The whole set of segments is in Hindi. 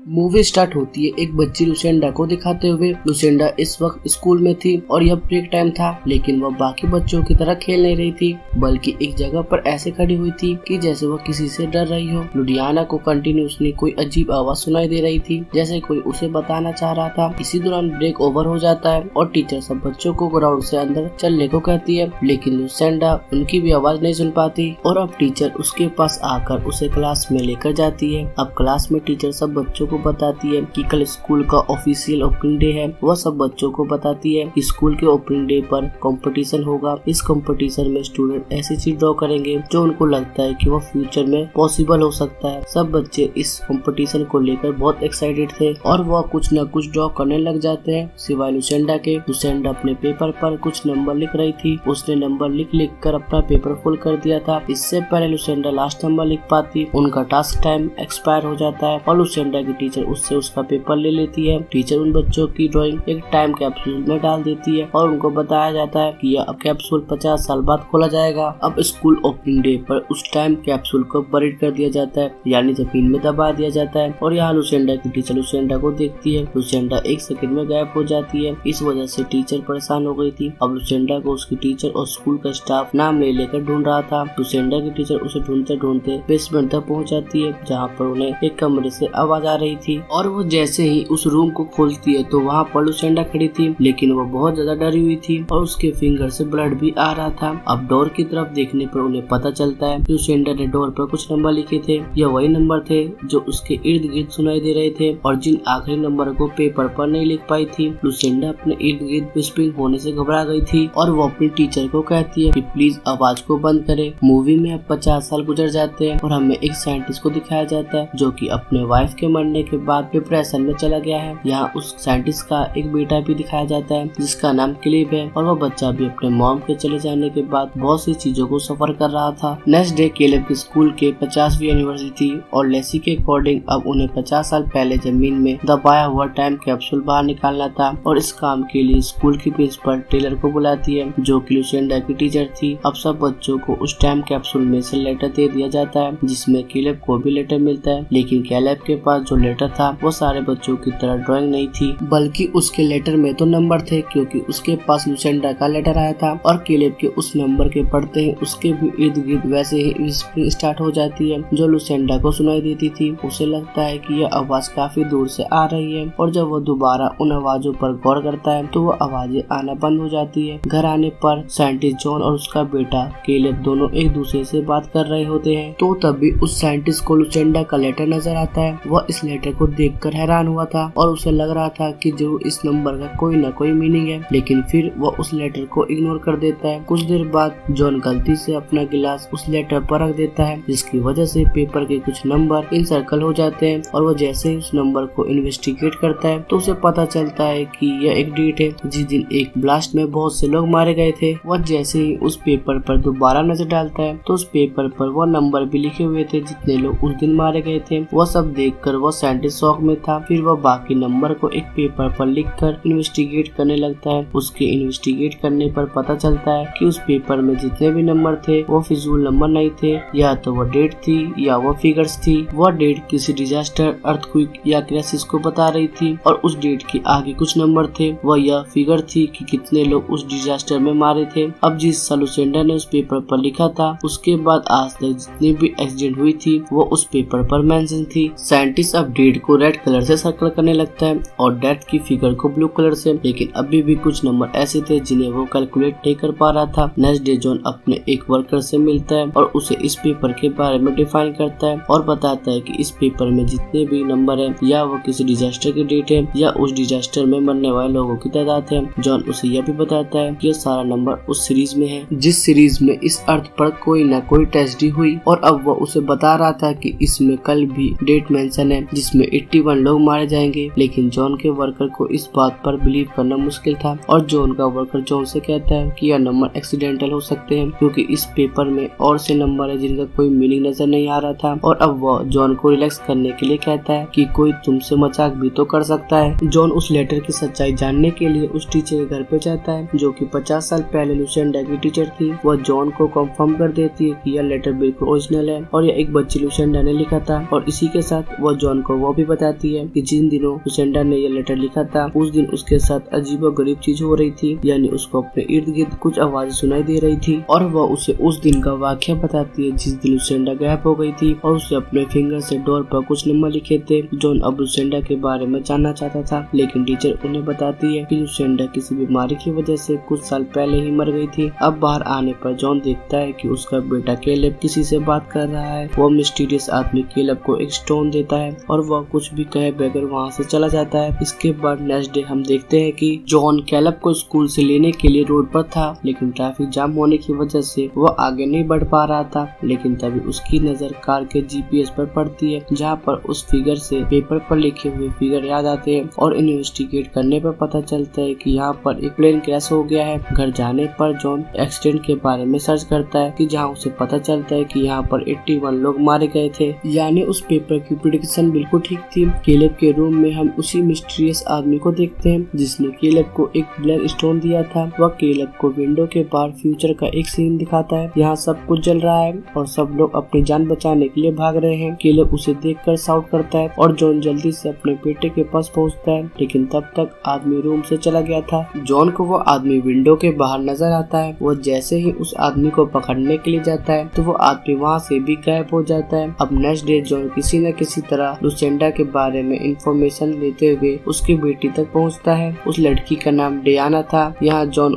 मूवी स्टार्ट होती है एक बच्ची लुसेंडा को दिखाते हुए। लुसेंडा इस वक्त स्कूल में थी और यह ब्रेक टाइम था, लेकिन वह बाकी बच्चों की तरह खेल नहीं रही थी, बल्कि एक जगह पर ऐसे खड़ी हुई थी कि जैसे वह किसी से डर रही हो। लुडियाना को कंटिन्यूअसली कोई अजीब आवाज सुनाई दे रही थी, जैसे कोई उसे बताना चाह रहा था। इसी दौरान ब्रेक ओवर हो जाता है और टीचर सब बच्चों को ग्राउंड से अंदर चलने को कहती है, लेकिन लुसेंडा उनकी भी आवाज नहीं सुन पाती और अब टीचर उसके पास आकर उसे क्लास में लेकर जाती है। अब क्लास में टीचर सब बच्चों को बताती है कि कल स्कूल का ऑफिशियल ओपनिंग डे है। वह सब बच्चों को बताती है कि स्कूल के ओपनिंग डे पर कंपटीशन होगा। इस कंपटीशन में स्टूडेंट ऐसी चीज ड्रॉ करेंगे जो उनको लगता है कि वह फ्यूचर में पॉसिबल हो सकता है। सब बच्चे इस कंपटीशन को लेकर बहुत एक्साइटेड थे और वह कुछ न कुछ ड्रॉ करने लग जाते हैं, सिवाय लुसेंडा के। लुसेंडा अपने पेपर पर कुछ नंबर लिख रही थी। उसने नंबर लिख कर अपना पेपर फुल कर दिया था। इससे पहले लुसेंडा लास्ट नंबर लिख पाती, उनका टास्क टाइम एक्सपायर हो जाता है और लुसेंडा की टीचर उससे उसका पेपर ले लेती है। टीचर उन बच्चों की ड्राइंग एक टाइम कैप्सूल में डाल देती है और उनको बताया जाता है कि यह कैप्सूल 50 साल बाद खोला जाएगा। अब स्कूल ओपनिंग डे पर उस टाइम कैप्सूल को बरीड कर दिया जाता है, यानी जमीन में दबा दिया जाता है। और यहाँ लुसेंडा की टीचर लुसेंडा को देखती है। लुसेंडा एक सेकंड में गायब हो जाती है। इस वजह से टीचर परेशान हो गई थी। अब लुसेंडा को उसकी टीचर और स्कूल का स्टाफ नाम ले लेकर ढूंढ रहा था। लुसेंडा की टीचर उसे ढूंढते ढूंढते बेसमेंट तक पहुंच जाती है, जहाँ पर उन्हें एक कमरे से आवाज आ रही थी और वो जैसे ही उस रूम को खोलती है तो वहाँ पर लुसेंडा खड़ी थी, लेकिन वो बहुत ज्यादा डरी हुई थी और उसके फिंगर से ब्लड भी आ रहा था। अब डोर की तरफ देखने पर उन्हें पता चलता है लुसेंडा ने डोर पर कुछ नंबर लिखे थे। यह वही नंबर थे जो उसके इर्द गिर्द सुनाई दे रहे थे और जिन आखिरी नंबर को पेपर पर नहीं लिख पाई थी। लुसेंडा अपने इर्द गिर्द विस्परिंग होने से घबरा गई थी और वो अपनी टीचर को कहती है कि प्लीज आवाज को बंद करे। मूवी में अब 50 साल गुजर जाते हैं और हमें एक साइंटिस्ट को दिखाया जाता है जो कि अपने वाइफ के मरने के बाद डिप्रेशन में चला गया है। यहाँ उस साइंटिस्ट का एक बेटा भी दिखाया जाता है जिसका नाम क्लिव है और वह बच्चा भी अपने मॉम के चले जाने के बाद बहुत सी चीजों को सफर कर रहा था। नेक्स्ट डे क्लिव के स्कूल के 50वीं एनिवर्सरी थी और लेसी के अकॉर्डिंग अब उन्हें 50 साल पहले जमीन में दबाया हुआ टाइम कैप्सूल बाहर निकालना था और इस काम के लिए स्कूल की प्रिंसिपल टेलर को बुलाती है जो कि लुसेंडा की टीचर थी। अब सब बच्चों को उस टाइम कैप्सूल में से लेटर दे दिया जाता है जिसमें क्लिव को भी लेटर मिलता है, लेकिन क्लिव के पास जो लेटर था वो सारे बच्चों की तरह ड्राइंग नहीं थी, बल्कि उसके लेटर में तो नंबर थे क्योंकि उसके पास लुसेंडा का लेटर आया था। और क्लिव के उस नंबर के पढ़ते ही उसके भी इर्द गिर्द वैसे ही विस्परिंग स्टार्ट हो जाती है जो लुसेंडा को सुनाई देती थी। उसे लगता है कि यह आवाज काफी दूर से आ रही है और जब वो दोबारा उन आवाजों पर गौर करता है तो वो आवाजें आना बंद हो जाती है। घर आने पर साइंटिस्ट जॉन और उसका बेटा क्लिव दोनों एक दूसरे से बात कर रहे होते हैं, तो तभी उस साइंटिस्ट को लुसेंडा का लेटर नजर आता है। वह इस लेटर को देखकर हैरान हुआ था और उसे लग रहा था कि जरूर इस नंबर का कोई न कोई मीनिंग है, लेकिन फिर वह उस लेटर को इग्नोर कर देता है। कुछ देर बाद जॉन गलती से अपना गिलास उस लेटर पर रख देता है जिसकी वजह से पेपर के कुछ नंबर इन सर्कल हो जाते हैं और वह जैसे ही उस नंबर को इन्वेस्टिगेट करता है तो उसे पता चलता है कि यह एक डेट है जिस दिन एक ब्लास्ट में बहुत से लोग मारे गए थे। वह जैसे ही उस पेपर पर दोबारा नजर डालता है तो उस पेपर पर वह नंबर भी लिखे हुए थे जितने लोग उस दिन मारे गए थे। वह सब देखकर वह साइंटिस्ट शॉक में था। फिर वह बाकी नंबर को एक पेपर पर लिखकर इन्वेस्टिगेट करने लगता है। उसके इन्वेस्टिगेट करने पर पता चलता है कि उस पेपर में जितने भी नंबर थे वो फिजूल नंबर नहीं थे, या तो वह डेट थी या वह फिगर्स थी। वह डेट किसी डिजास्टर, अर्थक्वेक या क्राइसिस को बता रही थी और उस डेट के आगे कुछ नंबर थे, वह यह फिगर थी कि कितने लोग उस डिजास्टर में मारे थे। अब जिस साल लुसेंडा ने उस पेपर पर लिखा था उसके बाद आज तक जितनी भी एक्सीडेंट हुई थी वो उस पेपर पर मेंशन थी। साइंटिस्ट अब डेट को रेड कलर से सर्कल करने लगता है और डेथ की फिगर को ब्लू कलर से, लेकिन अभी भी कुछ नंबर ऐसे थे जिन्हें वो कैलकुलेट नहीं कर पा रहा था। नेक्स्ट डे जॉन अपने एक वर्कर से मिलता है और उसे इस पेपर के बारे में डिफाइन करता है और बताता है कि इस पेपर में जितने भी नंबर है या वो किसी डिजास्टर की डेट है या उस डिजास्टर में मरने वाले लोगों की तादाद है। जॉन उसे यह भी बताता है कि यह सारा नंबर उस सीरीज में है जिस सीरीज में इस अर्थ पर कोई न कोई ट्रेजेडी हुई और अब वो उसे बता रहा था कि इसमें कल भी डेट मेंशन है जिसमें 81 लोग मारे जाएंगे। लेकिन जॉन के वर्कर को इस बात पर बिलीव करना मुश्किल था और जॉन का वर्कर जॉन से कहता है कि यह नंबर एक्सीडेंटल हो सकते हैं क्योंकि इस पेपर में और से नंबर है जिनका कोई मीनिंग नजर नहीं आ रहा था। और अब वो जॉन को रिलैक्स करने के लिए कहता है कि कोई तुमसे मजाक भी तो कर सकता है। जॉन उस लेटर की सच्चाई जानने के लिए उस टीचर के घर पे जाता है जो कि 50 साल पहले लुसेंडा की टीचर थी। वह जॉन को कंफर्म कर देती है कि यह लेटर बिल्कुल ओरिजिनल है और यह एक बच्ची लुसेंडा ने लिखा था और इसी के साथ वह जॉन को वो भी बताती है कि जिन दिनों लुसेंडा ने ये लेटर लिखा था उस दिन उसके साथ अजीबोगरीब चीज हो रही थी, यानी उसको अपने इर्द गिर्द कुछ आवाजें सुनाई दे रही थी। और वह उसे उस दिन का वाकया बताती है जिस दिन लुसेंडा गायब हो गई थी और उसे अपने फिंगर से डोर पर कुछ नंबर लिखे थे। जॉन अब लुसेंडा के बारे में जानना चाहता था, लेकिन टीचर उन्हें बताती है कि लुसेंडा किसी बीमारी की वजह से कुछ साल पहले ही मर गई थी। अब बाहर आने पर जॉन देखता है कि उसका बेटा केलेब किसी से बात कर रहा है। वो मिस्टीरियस आदमी केलेब को एक स्टोन देता है और वह कुछ भी कहे बगैर वहाँ से चला जाता है। इसके बाद नेक्स्ट डे हम देखते हैं कि जॉन केलेब को स्कूल से लेने के लिए रोड पर था, लेकिन ट्रैफिक जाम होने की वजह से वह आगे नहीं बढ़ पा रहा था। लेकिन तभी उसकी नजर कार के GPS पर पड़ती है, जहाँ पर उस फिगर से पेपर पर लिखे हुए फिगर याद आते हैं और इन्वेस्टिगेट करने पर पता चलता है कि यहाँ पर एक प्लेन क्रैश हो गया है। घर जाने पर जॉन एक्सीडेंट के बारे में सर्च करता है कि जहाँ उसे पता चलता है कि यहाँ पर 81 लोग मारे गए थे, यानी उस पेपर की प्रेडिक्शन बिल्कुल ठीक थी। केलेब के रूम में हम उसी मिस्टीरियस आदमी को देखते हैं जिसने केलेब को एक ब्लैक स्टोन दिया था। वह केलेब को विंडो के बाहर फ्यूचर का एक सीन दिखाता है। यहाँ सब कुछ जल रहा है और सब लोग अपनी जान बचाने के लिए भाग रहे हैं। केलेब उसे देखकर शाउट करता है और जॉन जल्दी से अपने बेटे के पास पहुँचता है, लेकिन तब तक आदमी रूम से चला गया था। जॉन को वो आदमी विंडो के बाहर नजर आता है। वो जैसे ही उस आदमी को पकड़ने के लिए जाता है तो वो आदमी वहाँ से भी गायब हो जाता है। अब नेक्स्ट डे जॉन किसी न किसी तरह लुसेंडा के बारे में इंफॉर्मेशन लेते हुए उसकी बेटी तक पहुँचता है। उस लड़की का नाम डियाना था। यहाँ जॉन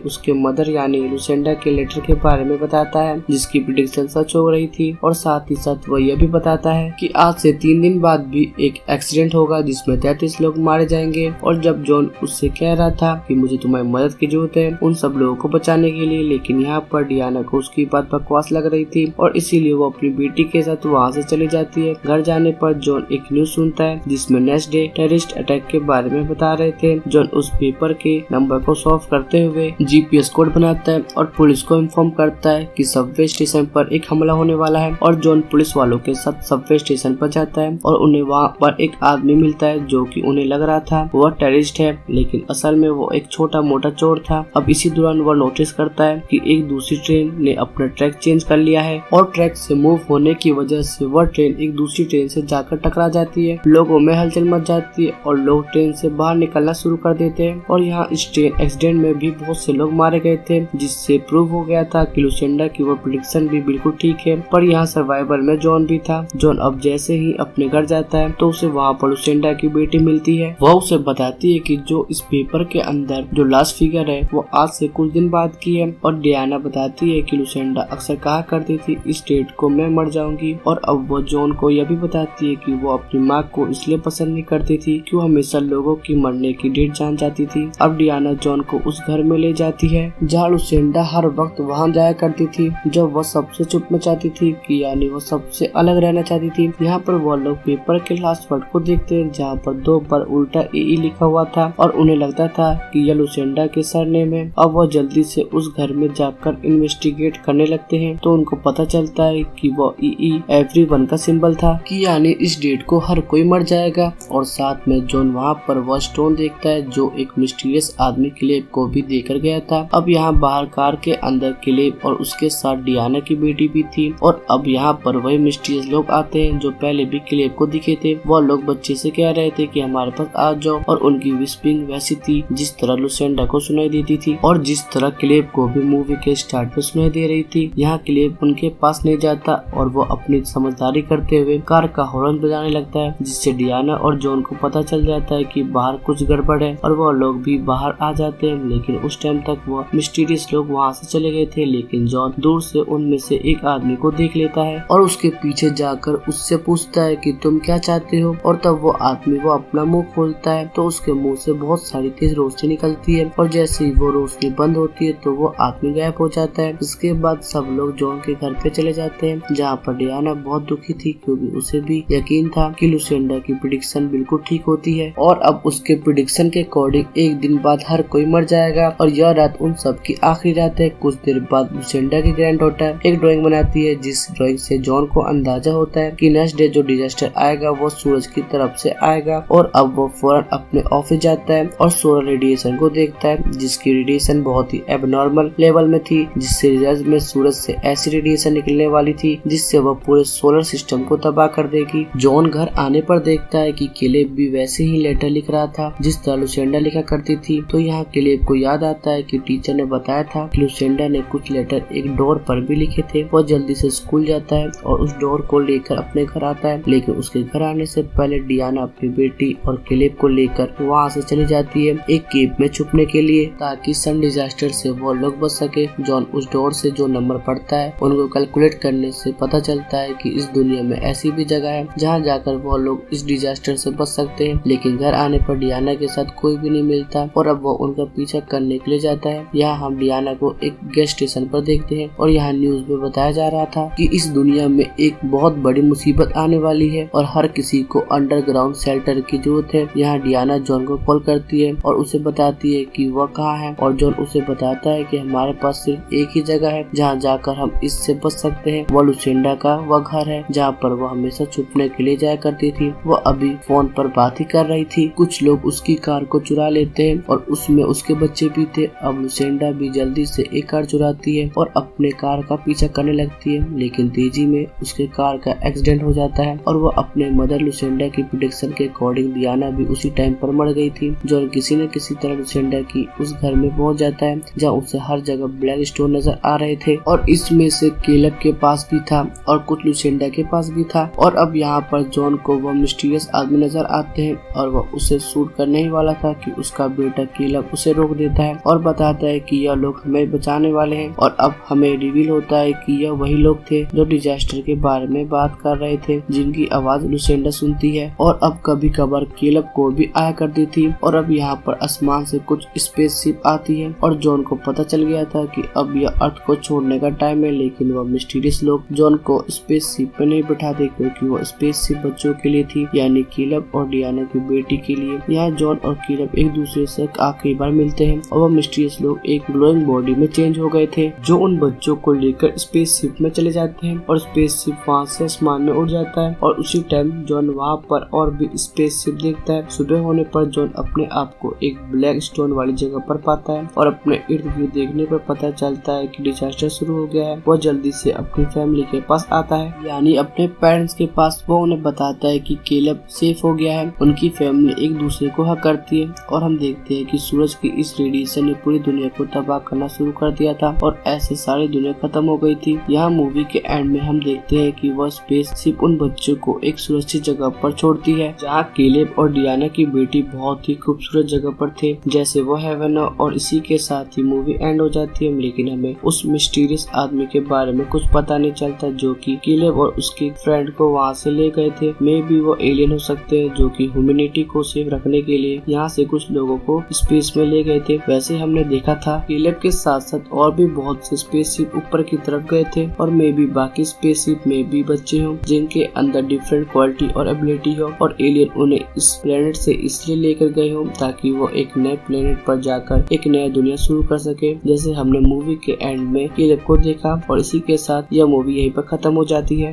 उसके मदर यानी लुसेंडा के लेटर के बारे में बताता है जिसकी प्रेडिक्शन सच हो रही थी, और साथ ही साथ वो यह भी बताता है कि आज से 3 दिन बाद भी एक एक्सीडेंट होगा जिसमें 33 लोग मारे जाएंगे। और जब जॉन उससे कह रहा था कि मुझे तुम्हारी मदद की जरूरत है उन सब लोगों को बचाने के लिए, लेकिन यहाँ पर डियाना को उसकी बात बकवास लग रही थी और इसीलिए वो अपनी बेटी के साथ वहाँ से चली जाती है। घर जाने पर जॉन एक न्यूज सुनता है जिसमें नेक्स्ट डे टेररिस्ट अटैक के बारे में बता रहे थे। जॉन उस पेपर के नंबर को सॉल्व करते हुए GPS कोड बनाता है और पुलिस को इन्फॉर्म करता है कि सबवे स्टेशन पर एक हमला होने वाला है। और जॉन पुलिस वालों के साथ सबवे स्टेशन पर जाता है और उन्हें वहाँ पर एक आदमी मिलता है जो कि उन्हें लग रहा था वह टेररिस्ट है, लेकिन असल में वो एक छोटा मोटा चोर था। अब इसी दौरान वह नोटिस करता है कि एक दूसरी ट्रेन ने अपना ट्रैक चेंज कर लिया है और ट्रैक से मूव होने की वजह से वह ट्रेन एक दूसरी ट्रेन से जाकर टकरा जाती है। लोगों में हलचल मच जाती है और लोग ट्रेन से बाहर निकलना शुरू कर देते हैं। और यहाँ इस ट्रेन एक्सीडेंट में भी बहुत से लोग मारे गए थे, जिससे प्रूव हो गया था कि लुसेंडा की वो प्रेडिक्शन भी बिल्कुल ठीक है। पर यहाँ सर्वाइवल में जॉन भी था। जॉन अब जैसे ही अपने घर जाता है तो उसे वहाँ पर लुसेंडा की बेटी मिलती है। वह उसे बताती है कि जो इस पेपर के अंदर जो लास्ट फिगर है वो आज से कुछ दिन बाद की है। और डियाना बताती है कि लुसेंडा अक्सर कहा करती थी इस डेट को मैं मर जाऊंगी। और अब वो जॉन को यह भी बताती है कि वो अपनी माँ को इसलिए पसंद नहीं करती थी कि वो हमेशा लोगों की मरने की डेट जान जाती थी। अब डियाना जॉन को उस घर में ले जाती है जहाँ लुसेंडा हर वक्त वहाँ जाया करती थी जब वह सबसे चुप मचाती थी कि यानी वो सबसे अलग रहना चाहती थी। यहाँ पर वो लोग पेपर के लास्ट वर्ड को देखते हैं जहाँ पर 2 बार उल्टा EE लिखा हुआ था और उन्हें लगता था कि यह लुसेंडा के सरनेम है। अब वो जल्दी से उस घर में जाकर इन्वेस्टिगेट करने लगते हैं तो उनको पता चलता है कि वो EE एवरीवन का सिंबल था कि यानी इस डेट को हर कोई मर जाएगा। और साथ में जॉन वहाँ पर वह स्टोन देखता है जो एक मिस्टीरियस आदमी केलेब को भी देकर गया था। अब यहाँ बाहर कार के अंदर केलेब और उसके साथ डियाना की बेटी भी थी। और अब यहाँ पर वही मिस्टीरियस लोग आते हैं जो पहले भी केलेब को दिखे थे। वो लोग बच्चे से कह रहे थे कि हमारे पास आ जाओ, और उनकी विस्पिंग वैसी थी जिस तरह लुसेंडा को सुनाई देती थी और जिस तरह केलेब को भी मूवी के स्टार्ट में सुनाई दे रही थी। यहाँ केलेब उनके पास नहीं जाता और वो अपनी समझदारी करते हुए कार का हॉर्न बजाने लगता है, जिससे डियाना और जॉन को पता चल जाता है कि बाहर कुछ गड़बड़ है और वो लोग भी बाहर आ जाते हैं। लेकिन उस टाइम तक वो मिस्टीरियस लोग वहाँ से चले गए थे। लेकिन जॉन दूर से उनमें से एक आदमी को देख लेता है और उसके पीछे जाकर उससे पूछता है कि तुम क्या चाहते हो। और तब वो आदमी वो अपना मुंह खोलता है तो उसके मुंह से बहुत सारी तेज रोशनी निकलती है और जैसे ही वो रोशनी बंद होती है तो वो आदमी गायब हो जाता है। इसके बाद सब लोग जॉन के घर पे चले जाते हैं जहाँ पर डियाना बहुत दुखी थी क्योंकि उसे भी यकीन था कि लुसेंडा की प्रेडिक्शन बिल्कुल ठीक होती है। और अब उसके प्रेडिक्शन के अकॉर्डिंग एक दिन बाद हर कोई मर जाएगा और यह रात उन सब की आखिरी रात है। कुछ देर बाद लुसेंडा की ग्रैंड डॉटर एक ड्राइंग बनाती है जिस ड्राइंग से जॉन को अंदाजा होता है कि नेक्स्ट डे जो डिजास्टर आएगा वो सूरज की तरफ से आएगा। और अब वो फौरन अपने ऑफिस जाता है और सोलर रेडिएशन को देखता है जिसकी रेडिएशन बहुत ही एबनॉर्मल लेवल में थी, जिससे रिजल्ट में सूरज से ऐसी रेडिएशन निकलने वाली थी जिससे वह पूरे सोलर सिस्टम को तबाह कर देगी। जॉन जॉन घर आने पर देखता है कि केलेब भी वैसे ही लेटर लिख रहा था जिस तरह लुसेंडा लिखा करती थी। तो यहाँ केलेब को याद आता है कि टीचर ने बताया था कि लुसेंडा ने कुछ लेटर एक डोर पर भी लिखे थे। वो जल्दी से स्कूल जाता है और उस डोर को लेकर अपने घर आता है, लेकिन उसके घर आने से पहले डियाना अपनी बेटी और केलेब को लेकर वहाँ से चली जाती है एक केव में छुपने के लिए, ताकि सन डिजास्टर से वो लोग बच सके। जॉन उस डोर से जो नंबर पढ़ता है उनको कैलकुलेट करने से पता चलता है कि इस दुनिया में ऐसी भी जगह है जहाँ जाकर वो लोग इस डिजास्टर से बच सकते हैं। लेकिन घर आने पर डियाना के साथ कोई भी नहीं मिलता और अब वो उनका पीछा करने के लिए जाता है। यहाँ हम डियाना को एक गैस स्टेशन पर देखते हैं और यहाँ न्यूज में बताया जा रहा था कि इस दुनिया में एक बहुत बड़ी मुसीबत आने वाली है और हर किसी को अंडरग्राउंड शेल्टर की जरूरत है। यहाँ डियाना जॉन को कॉल करती है और उसे बताती है कि वह कहाँ है और जॉन उसे बताता है कि हमारे पास सिर्फ एक ही जगह है जहाँ जाकर हम इससे बच सकते हैं। वो लुसेंडा का वह घर है जहाँ पर वह हमेशा छुपने के लिए जाया करती थी। वह अभी फोन पर बात ही कर रही थी। कुछ लोग उसकी कार को चुरा लेते हैं और उसमें उसके बच्चे भी थे। अब लुसेंडा भी जल्दी से एक कार चुराती है और अपने कार का पीछा करने लगती है, लेकिन तेजी में उसके कार का एक्सीडेंट हो जाता है और वह अपने मदर लुसेंडा की प्रेडिक्शन के अकॉर्डिंग डियाना भी उसी टाइम पर मर गई थी। जॉन किसी न किसी तरह लुसेंडा की उस घर में पहुंच जाता है जहाँ उसे हर जगह ब्लैक स्टोन नजर आ रहे थे और इसमें से केलेब के पास भी था और कुछ लुसेंडा के पास भी था। और अब यहाँ पर जॉन को वह मिस्टीरियस आदमी नजर आते हैं और वह उसे शूट करने ही वाला था कि उसका बेटा केलेब उसे रोक देता है और बताता है कि यह लोग हमें बचाने वाले हैं। और अब हमें रिवील होता है कि यह वही लोग थे जो डिजास्टर के बारे में बात कर रहे थे, जिनकी आवाज लुसेंडा सुनती है और अब कभी कभार केलेब को भी आया करती थी। और अब यहाँ पर आसमान से कुछ स्पेसशिप आती है और जॉन को पता चल गया था कि अब यह अर्थ को छोड़ने का टाइम है, लेकिन वह मिस्टीरियस लोग जॉन को स्पेसशिप पे नहीं बिठाते क्योंकि वो स्पेसशिप बच्चों के लिए थी, यानी केलेब और डियाना की बेटी के लिए। यहाँ जॉन और केलेब एक दूसरे से आखिरी बार मिलते हैं और वह मिस्टीरियस लोग एक ग्लोइंग बॉडी में चेंज हो गए थे जो उन बच्चों को लेकर स्पेसशिप में चले जाते हैं और स्पेसशिप वहाँ से आसमान में उड़ जाता है। और उसी टाइम जॉन वहाँ पर और भी स्पेसशिप देखता है। सुबह होने पर जॉन अपने आप को एक ब्लैक स्टोन वाली जगह पर पाता है और अपने इर्द गिर्द देखने पर पता चलता है कि डिजास्टर शुरू हो गया है। वह जल्दी से अपनी फैमिली के पास आता है, यानी अपने पेरेंट्स के पास। वो उन्हें बताता है कि केलेब सेफ हो गया है। उनकी फैमिली एक दूसरे को हक करती है और हम देखते हैं कि सूरज की इस रेडिएशन ने पूरी दुनिया को तबाह करना शुरू कर दिया था और ऐसे सारी दुनिया खत्म हो गई थी। यहाँ मूवी के एंड में हम देखते हैं कि वह स्पेसशिप उन बच्चों को एक सुरक्षित जगह पर छोड़ती है जहाँ केलेब और डियाना की बेटी बहुत ही खूबसूरत जगह पर थे जैसे वो हेवन है। और इसी के साथ ही मूवी एंड हो जाती है, लेकिन हमें उस मिस्टीरियस आदमी के बारे में कुछ पता नहीं चलता जो कि केलेब और उसके फ्रेंड को वहाँ से ले गए थे। मे भी वो एलियन हो सकते हैं जो कि ह्यूमैनिटी को सेव रखने के लिए यहाँ से कुछ लोगों को स्पेस में ले गए थे। वैसे हमने देखा था केलेब के साथ साथ और भी बहुत से स्पेसशिप ऊपर की तरफ गए थे और मे भी बाकी स्पेसशिप में भी बच्चे हों जिनके अंदर डिफरेंट क्वालिटी और एबिलिटी हो और एलियन उन्हें इस प्लेनेट से इसलिए लेकर गए हो ताकि वो एक नए प्लेनेट पर जाकर एक नया दुनिया शुरू कर सके, जैसे हमने मूवी के एंड में केलेब को देखा। और इसी के साथ यह मूवी यहीं पर खत्म हो जाती है।